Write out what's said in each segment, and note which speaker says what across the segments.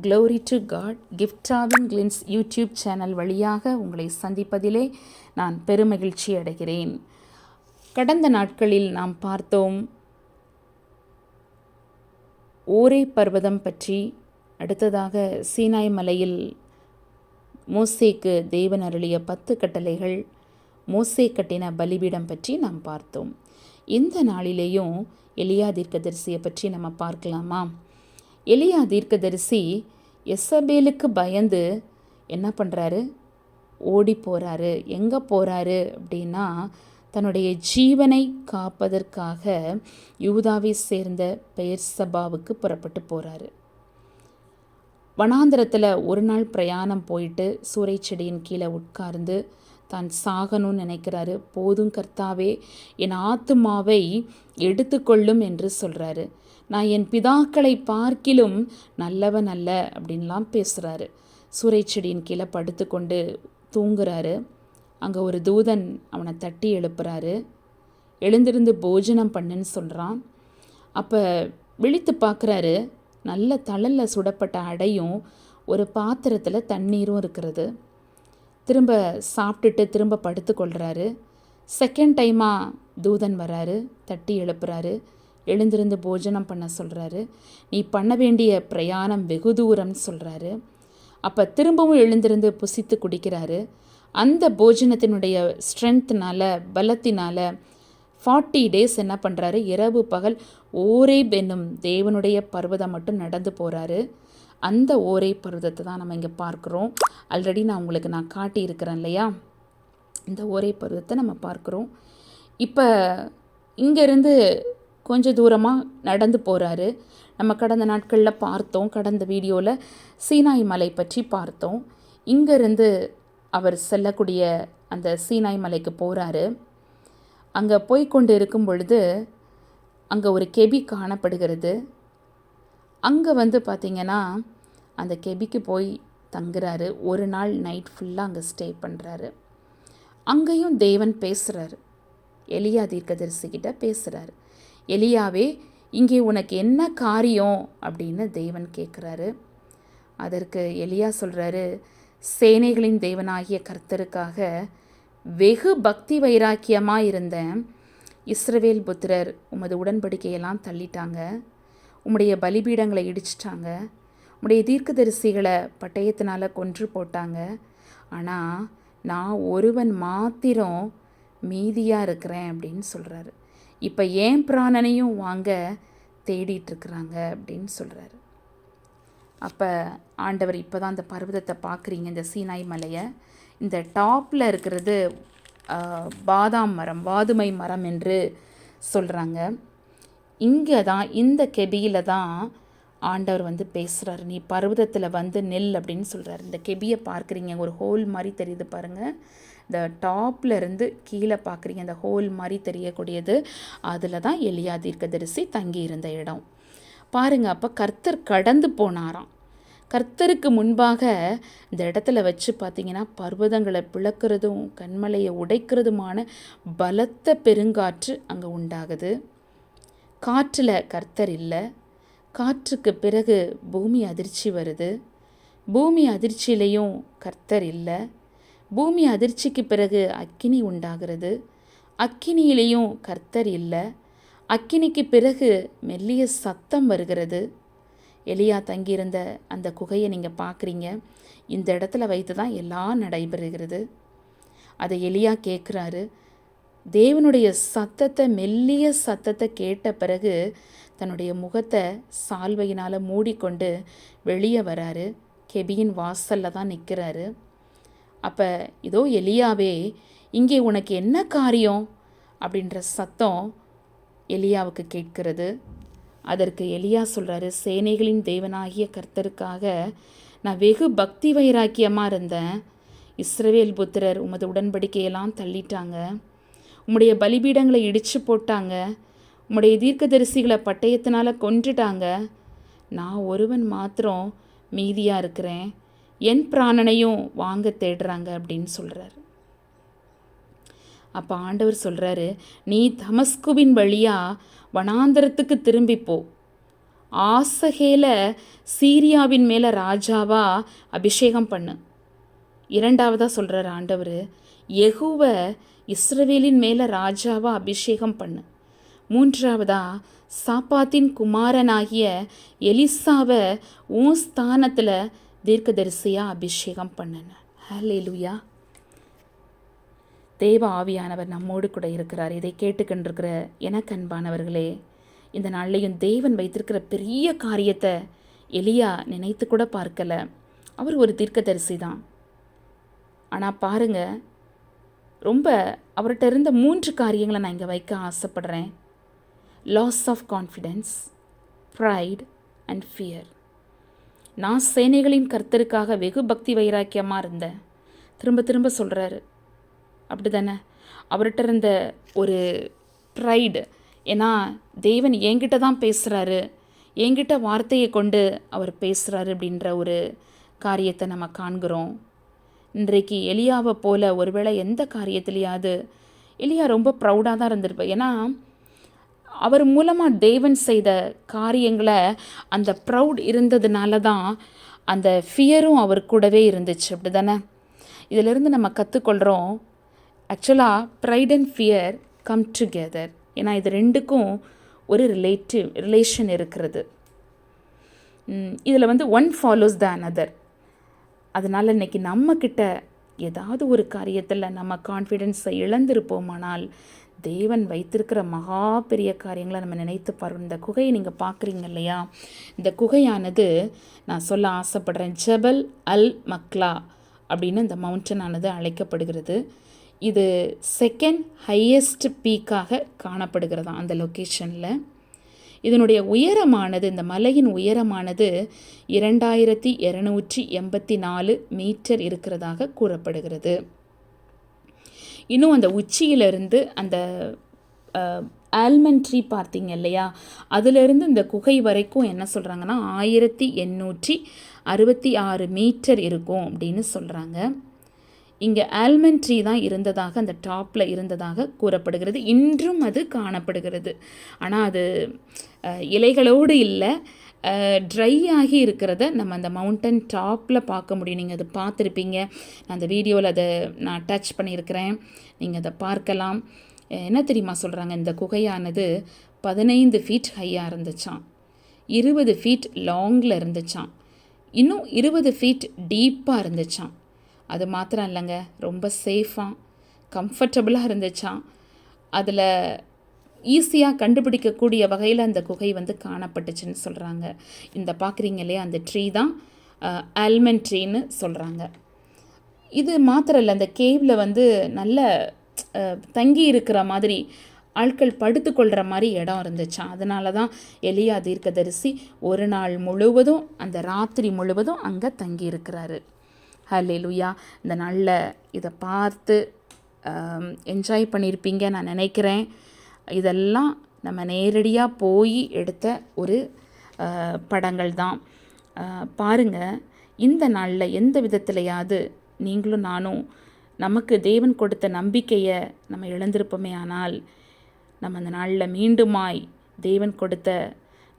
Speaker 1: Glory to God. கிஃப்டாவின் கிளின்ஸ் YouTube channel வழியாக உங்களை சந்திப்பதிலே நான் பெருமகிழ்ச்சி அடைகிறேன். கடந்த நாட்களில் நாம் பார்த்தோம் ஓரே பர்வதம் பற்றி. அடுத்ததாக சீனாய் மலையில் மோசேக்கு தேவன் அருளிய 10 கட்டளைகள், மோசே கட்டின பலிபீடம் பற்றி நாம் பார்த்தோம். இந்த நாளிலேயும் எலியா தீர்க்கதரிசியை பற்றி நம்ம பார்க்கலாமா? எலியா தீர்க்கதரிசி எசபேலுக்கு பயந்து என்ன பண்ணுறாரு? ஓடி போகிறாரு. எங்கே போகிறாரு அப்படின்னா, தன்னுடைய ஜீவனை காப்பதற்காக யூதாவை சேர்ந்த பெயர்சபாவுக்கு புறப்பட்டு போகிறாரு. வனாந்திரத்தில் ஒரு நாள் பிரயாணம் போயிட்டு சூறை செடியின் கீழே உட்கார்ந்து தான் சாகணும்னு நினைக்கிறாரு. போதும் கர்த்தாவே, என் ஆத்துமாவை எடுத்துக்கொள்ளும் என்று சொல்கிறாரு. நான் என் பிதாக்களை பார்க்கிலும் நல்லவன் அல்ல அப்படின்லாம் பேசுகிறாரு. சூறை செடியின் கீழே படுத்து கொண்டு தூங்குறாரு. அங்கே ஒரு தூதன் அவனை தட்டி எழுப்புறாரு. எழுந்திருந்து போஜனம் பண்ணுன்னு சொல்கிறான். அப்போ விழித்து பார்க்குறாரு. நல்ல தழலில் சுடப்பட்ட அடையும் ஒரு பாத்திரத்தில் தண்ணீரும் இருக்கிறது. திரும்ப சாப்பிட்டுட்டு திரும்ப படுத்து கொள்கிறாரு. செகண்ட் டைமாக தூதன் வராரு, தட்டி எழுப்புறாரு. எழுந்திருந்து போஜனம் பண்ண சொல்கிறாரு. நீ பண்ண வேண்டிய பிரயாணம் வெகு தூரம்னு சொல்கிறாரு. அப்போ திரும்பவும் எழுந்திருந்து புசித்து குடிக்கிறாரு. அந்த போஜனத்தினுடைய ஸ்ட்ரென்த்னால, பலத்தினால 40 days என்ன பண்ணுறாரு? இரவு பகல் ஓரேப் என்னும் தேவனுடைய பர்வதம் மட்டும் நடந்து போகிறாரு. அந்த ஓரே பர்வதத்தை தான் நம்ம இங்கே பார்க்குறோம். ஆல்ரெடி நான் காட்டியிருக்கிறேன் இல்லையா? இந்த ஓரே பர்வதத்தை நம்ம பார்க்குறோம். இப்போ இங்கேருந்து கொஞ்சம் தூரமாக நடந்து போகிறாரு. நம்ம கடந்த நாட்களில் பார்த்தோம். கடந்த வீடியோவில் சீனாய் மலை பற்றி பார்த்தோம். இங்கேருந்து அவர் செல்லக்கூடிய அந்த சீனாய் மலைக்கு போகிறாரு. அங்கே போய்கொண்டு இருக்கும் பொழுது அங்கே ஒரு கெபி காணப்படுகிறது. அங்கே பார்த்திங்கன்னா அந்த கெபிக்கு போய் தங்குறாரு. ஒரு நாள் நைட் ஃபுல்லாக அங்கே ஸ்டே பண்ணுறாரு. அங்கேயும் தேவன் பேசுகிறாரு. எலியா தீர்க்கதரிசிக்கிட்ட பேசுகிறாரு. எலியாவே, இங்கே உனக்கு என்ன காரியம் அப்படின்னு தேவன் கேட்குறாரு. அதற்கு எலியா சொல்கிறாரு, சேனைகளின் தேவனாகிய கர்த்தருக்காக வெகு பக்தி வைராக்கியமாக இருந்தேன். இஸ்ரவேல் புத்திரர் உமது உடன்படிக்கையெல்லாம் தள்ளிட்டாங்க. உம்முடைய பலிபீடங்களை இடிச்சிட்டாங்க. உம்முடைய தீர்க்கதரிசிகளை பட்டயத்தினால் கொன்று போட்டாங்க. ஆனால் நான் ஒருவன் மாத்திரம் மீதியாக இருக்கிறேன் அப்படின்னு சொல்கிறாரு. இப்போ ஏன் பிராணனையும் வாங்க தேடிட்டுருக்குறாங்க அப்படின்னு சொல்கிறாரு. அப்போ ஆண்டவர், இப்போ தான் அந்த பர்வதத்தை பார்க்குறீங்க, இந்த சீனாய் மலையை. இந்த டாப்பில் இருக்கிறது பாதாம் மரம், வாதுமை மரம் என்று சொல்கிறாங்க. இங்கே தான், இந்த கெபியில் தான் ஆண்டவர் பேசுகிறாரு. நீ பர்வதத்தில் நெல் அப்படின்னு சொல்கிறாரு. இந்த கெபியை பார்க்குறீங்க, ஒரு ஹோல் மாதிரி தெரியுது பாருங்கள். இந்த டாப்பில் இருந்து கீழே பார்க்குறீங்க, அந்த ஹோல் மாதிரி தெரியக்கூடியது. அதில் தான் எலியா தீர்க்கதரிசி தங்கி இருந்த இடம் பாருங்கள். அப்போ கர்த்தர் கடந்து போனாராம். கர்த்தருக்கு முன்பாக இந்த இடத்துல வச்சு பார்த்திங்கன்னா பர்வதங்களை பிளக்கிறதும் கண்மலையை உடைக்கிறதுமான பலத்த பெருங்காற்று அங்கே உண்டாகுது. காற்றில் கர்த்தர் இல்லை. காற்றுக்கு பிறகு பூமி அதிர்ச்சி வருது. பூமி அதிர்ச்சியிலையும் கர்த்தர் இல்லை. பூமி அதிர்ச்சிக்கு பிறகு அக்கினி உண்டாகிறது. அக்கினியிலையும் கர்த்தர் இல்லை. அக்கினிக்கு பிறகு மெல்லிய சத்தம் வருகிறது. எலியா தங்கியிருந்த அந்த குகையை நீங்கள் பார்க்குறீங்க. இந்த இடத்துல வைத்து தான் எல்லாம் நடைபெறுகிறது. அதை எலியா கேட்குறாரு. தேவனுடைய சத்தத்தை, மெல்லிய சத்தத்தை கேட்ட பிறகு தன்னுடைய முகத்தை சால்வையினால் மூடிக்கொண்டு வெளியே வராரு. கெபியின் வாசலில் தான் நிற்கிறாரு. அப்போ இதோ எலியாவே, இங்கே உனக்கு என்ன காரியம் அப்படின்ற சத்தம் எலியாவுக்கு கேட்கிறது. அதற்கு எலியா சொல்கிறாரு, சேனைகளின் தேவனாகிய கர்த்தருக்காக நான் வெகு பக்தி வைராக்கியமாக இருந்தேன். இஸ்ரவேல் புத்திரர் உமது உடன்படிக்கையெல்லாம் தள்ளிட்டாங்க. உம்முடைய பலிபீடங்களை இடித்து போட்டாங்க. உம்முடைய தீர்க்கதரிசிகளை பட்டயத்தினால் கொன்றுட்டாங்க. நான் ஒருவன் மாத்திரம் மீதியாக இருக்கிறேன். என் பிராணனையும் வாங்க தேடுறாங்க அப்படின்னு சொல்கிறாரு. அப்போ ஆண்டவர் சொல்கிறாரு, நீ தமஸ்குவின் வழியாக வனாந்தரத்துக்கு திரும்பிப்போ. ஆசகேல சீரியாவின் மேலே ராஜாவா அபிஷேகம் பண்ணு. இரண்டாவதாக சொல்கிறார் ஆண்டவர், யெகூவை இஸ்ரவேலின் மேலே ராஜாவா அபிஷேகம் பண்ணு. மூன்றாவதா சாப்பாத்தின் குமாரனாகிய எலிசாவை உன் ஸ்தானத்தில் தீர்க்கதரிசியாக அபிஷேகம் பண்ணுன. ஹல்லேலூயா. தேவ ஆவியானவர் நம்மோடு கூட இருக்கிறார். இதை கேட்டுக்கொண்டிருக்கிற எனக்கு அன்பானவர்களே, இந்த நாள்லையும் தேவன் வைத்திருக்கிற பெரிய காரியத்தை எலியா நினைத்து கூட பார்க்கல. அவர் ஒரு தீர்க்கதரிசி தான். ஆனால் பாருங்க, ரொம்ப அவர்கிட்ட இருந்த 3 காரியங்களை நான் இங்கே வைக்க ஆசைப்படுறேன். Loss of confidence, pride and fear. நான் சேனைகளின் கர்த்தருக்காக வெகு பக்தி வைராக்கியமாக இருந்தேன். திரும்ப திரும்ப சொல்கிறாரு, அப்படி தானே? அவர்கிட்ட இருந்த ஒரு ப்ரைடு, ஏன்னா தேவன் என்கிட்ட தான் பேசுகிறாரு, என்கிட்ட வார்த்தையை கொண்டு அவர் பேசுகிறாரு அப்படின்ற ஒரு காரியத்தை நம்ம காண்கிறோம். இன்றைக்கு எலியாவை போல் ஒருவேளை எந்த காரியத்திலையாவது எலியா ரொம்ப ப்ரௌடாக தான் இருந்திருப்பார். ஏன்னா அவர் மூலமாக தேவன் செய்த காரியங்களை அந்த ப்ரௌட் இருந்ததுனால தான் அந்த ஃபியரும் அவர் கூடவே இருந்துச்சு. அப்படி தானே? இதிலிருந்து நம்ம கற்றுக்கொள்கிறோம், ஆக்சுவலாக pride and fear come together. ஏன்னா இது ரெண்டுக்கும் ஒரு ரிலேஷன் இருக்கிறது. இதில் ஒன் ஃபாலோஸ் த அனதர். அதனால் இன்றைக்கி நம்மக்கிட்ட ஏதாவது ஒரு காரியத்தில் நம்ம கான்ஃபிடென்ஸை இழந்திருப்போமானால் தேவன் வைத்திருக்கிற மகா பெரிய காரியங்களை நம்ம நினைத்து பாருவோம். இந்த குகையை நீங்கள் பார்க்குறீங்க இல்லையா? இந்த குகையானது நான் சொல்ல ஆசைப்படுறேன், ஜபல் அல் மக்லா அப்படின்னு இந்த மவுண்டனானது அழைக்கப்படுகிறது. இது 2nd ஹையஸ்ட் பீக்காக காணப்படுகிறதா அந்த லொக்கேஷனில். இதனுடைய உயரமானது, இந்த மலையின் உயரமானது 2284 மீட்டர் இருக்கிறதாக கூறப்படுகிறது. இன்னும் அந்த உச்சியிலிருந்து அந்த ஆல்மண்ட் ட்ரீ பார்த்தீங்க இல்லையா, அதிலிருந்து இந்த குகை வரைக்கும் என்ன சொல்கிறாங்கன்னா 1866 மீட்டர் இருக்கும் அப்படின்னு சொல்கிறாங்க. இங்கே ஆல்மண்ட் ட்ரீ தான் இருந்ததாக, அந்த டாப்பில் இருந்ததாக கூறப்படுகிறது. இன்றும் அது காணப்படுகிறது. ஆனால் அது இலைகளோடு இல்லை, ட்ரை ஆகி இருக்கிறத நம்ம அந்த மவுண்டன் டாப்பில் பார்க்க முடியும். நீங்கள் அதை பார்த்துருப்பீங்க. நான் அந்த வீடியோவில் அதை நான் டச் பண்ணியிருக்கிறேன், நீங்கள் அதை பார்க்கலாம். என்ன தெரியுமா சொல்கிறாங்க, இந்த குகையானது 15 ஃபீட் ஹையாக இருந்துச்சான், 20 ஃபீட் லாங்கில் இருந்துச்சான், இன்னும் 20 ஃபீட் டீப்பாக இருந்துச்சான். அது மாத்திரம் இல்லைங்க, ரொம்ப சேஃபாக கம்ஃபர்டபுளாக இருந்துச்சான். அதில் ஈஸியாக கண்டுபிடிக்கக்கூடிய வகையில் அந்த குகை காணப்பட்டுச்சுன்னு சொல்கிறாங்க. இந்த பார்க்குறீங்க இல்லையா, அந்த ட்ரீ தான் ஆல்மண்ட் ட்ரீன்னு சொல்கிறாங்க. இது மாத்திரம் இல்லை, அந்த கேவில் நல்ல தங்கி இருக்கிற மாதிரி, ஆட்கள் படுத்துக்கொள்கிற மாதிரி இடம் இருந்துச்சான். அதனால தான் எலியா தீர்க்கதரிசி ஒரு நாள் முழுவதும், அந்த ராத்திரி முழுவதும் அங்கே தங்கி இருக்கிறாரு. ஹல்லேலூயா. இந்த நாளில் இதை பார்த்து என்ஜாய் பண்ணியிருப்பீங்க நான் நினைக்கிறேன். இதெல்லாம் நம்ம நேரடியாக போய் எடுத்த ஒரு படங்கள் தான். பாருங்கள், இந்த நாளில் எந்த விதத்திலையாவது நீங்களும் நானும் நமக்கு தேவன் கொடுத்த நம்பிக்கையை நம்ம இழந்திருப்போமே, ஆனால் நம்ம அந்த நாளில் மீண்டுமாய் தேவன் கொடுத்த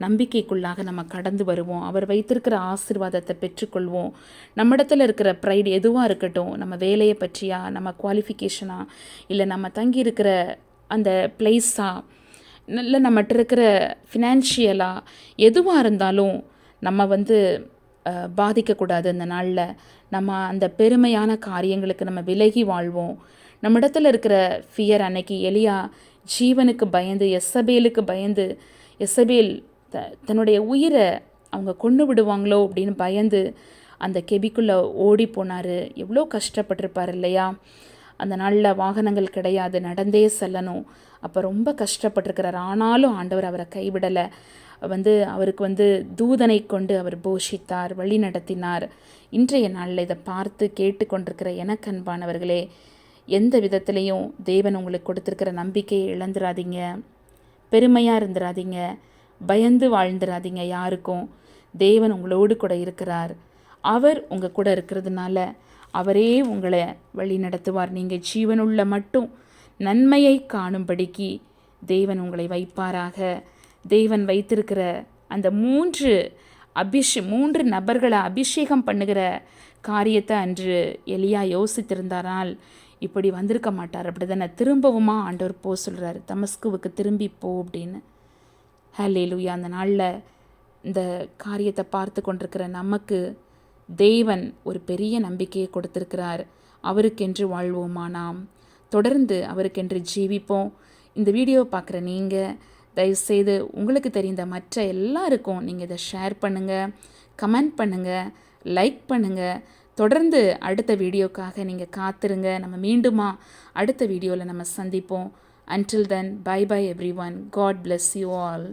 Speaker 1: நம்பிக்கைக்குள்ளாக நம்ம கடந்து வருவோம். அவர் வைத்திருக்கிற ஆசீர்வாதத்தை பெற்றுக்கொள்வோம். நம்மிடத்தில் இருக்கிற ப்ரைடு எதுவாக இருக்கட்டும், நம்ம வேலையை பற்றியா, நம்ம குவாலிஃபிகேஷனா, இல்லை நம்ம தங்கி இருக்கிற அந்த பிளேஸா, இல்லை நம்மகிட்ட இருக்கிற ஃபினான்ஷியலாக, எதுவாக இருந்தாலும் நம்ம பாதிக்கக்கூடாது. அந்த நாளில் நம்ம அந்த பெருமையான காரியங்களுக்கு நம்ம விலகி வாழ்வோம். நம்மிடத்தில் இருக்கிற ஃபியர், அன்னைக்கு எலியா ஜீவனுக்கு பயந்து, எசபேலுக்கு பயந்து, எசபேல் தன்னுடைய உயிரை அவங்க கொண்டு விடுவாங்களோ அப்படின்னு பயந்து அந்த கெபிக்குள்ளே ஓடி போனார். எவ்வளோ கஷ்டப்பட்டிருப்பார் இல்லையா? அந்த நாளில் வாகனங்கள் கிடையாது, நடந்தே செல்லணும். அப்போ ரொம்ப கஷ்டப்பட்டிருக்கிறார். ஆனாலும் ஆண்டவர் அவரை கைவிடலை. அவருக்கு தூதனை கொண்டு அவர் போஷித்தார், வழி நடத்தினார். இன்றைய நாளில் இதை பார்த்து கேட்டு கொண்டிருக்கிற எனக்கு அன்பானவர்களே, எந்த விதத்துலேயும் தேவன் உங்களுக்கு கொடுத்துருக்கிற நம்பிக்கையை இழந்துடாதீங்க, பெருமையாக இருந்துடாதீங்க, பயந்து வாழ்ந்துடாதீங்க. யாருக்கும் தேவன் உங்களோடு கூட இருக்கிறார். அவர் உங்கள் கூட இருக்கிறதுனால அவரே உங்களை வழி நடத்துவார். நீங்கள் ஜீவனுள்ள மட்டும் நன்மையை காணும்படிக்கு தேவன் உங்களை வைப்பாராக. தேவன் வைத்திருக்கிற அந்த 3 நபர்களை அபிஷேகம் பண்ணுகிற காரியத்தை அன்று எலியா யோசித்திருந்தாரால் இப்படி வந்திருக்க மாட்டார். அப்படி தானே திரும்பவுமா ஆண்டவர் போ சொல்கிறாரு, தமஸ்குவுக்கு திரும்பி போ அப்படின்னு. ஹல்லேலூயா. அந்த நாளில் இந்த காரியத்தை பார்த்து கொண்டிருக்கிற நமக்கு தேவன் ஒரு பெரிய நம்பிக்கையை கொடுத்திருக்கிறார். அவருக்கென்று வாழ்வோமா, நாம் தொடர்ந்து அவருக்கென்று ஜீவிப்போம். இந்த வீடியோவை பார்க்குற நீங்கள் தயவுசெய்து உங்களுக்கு தெரிந்த மற்ற எல்லாருக்கும் நீங்கள் இதை ஷேர் பண்ணுங்கள், கமெண்ட் பண்ணுங்கள், லைக் பண்ணுங்கள். தொடர்ந்து அடுத்த வீடியோக்காக நீங்கள் காத்திருங்க. நம்ம மீண்டுமா அடுத்த வீடியோவில் நம்ம சந்திப்போம். Until then, bye bye everyone. God bless you all.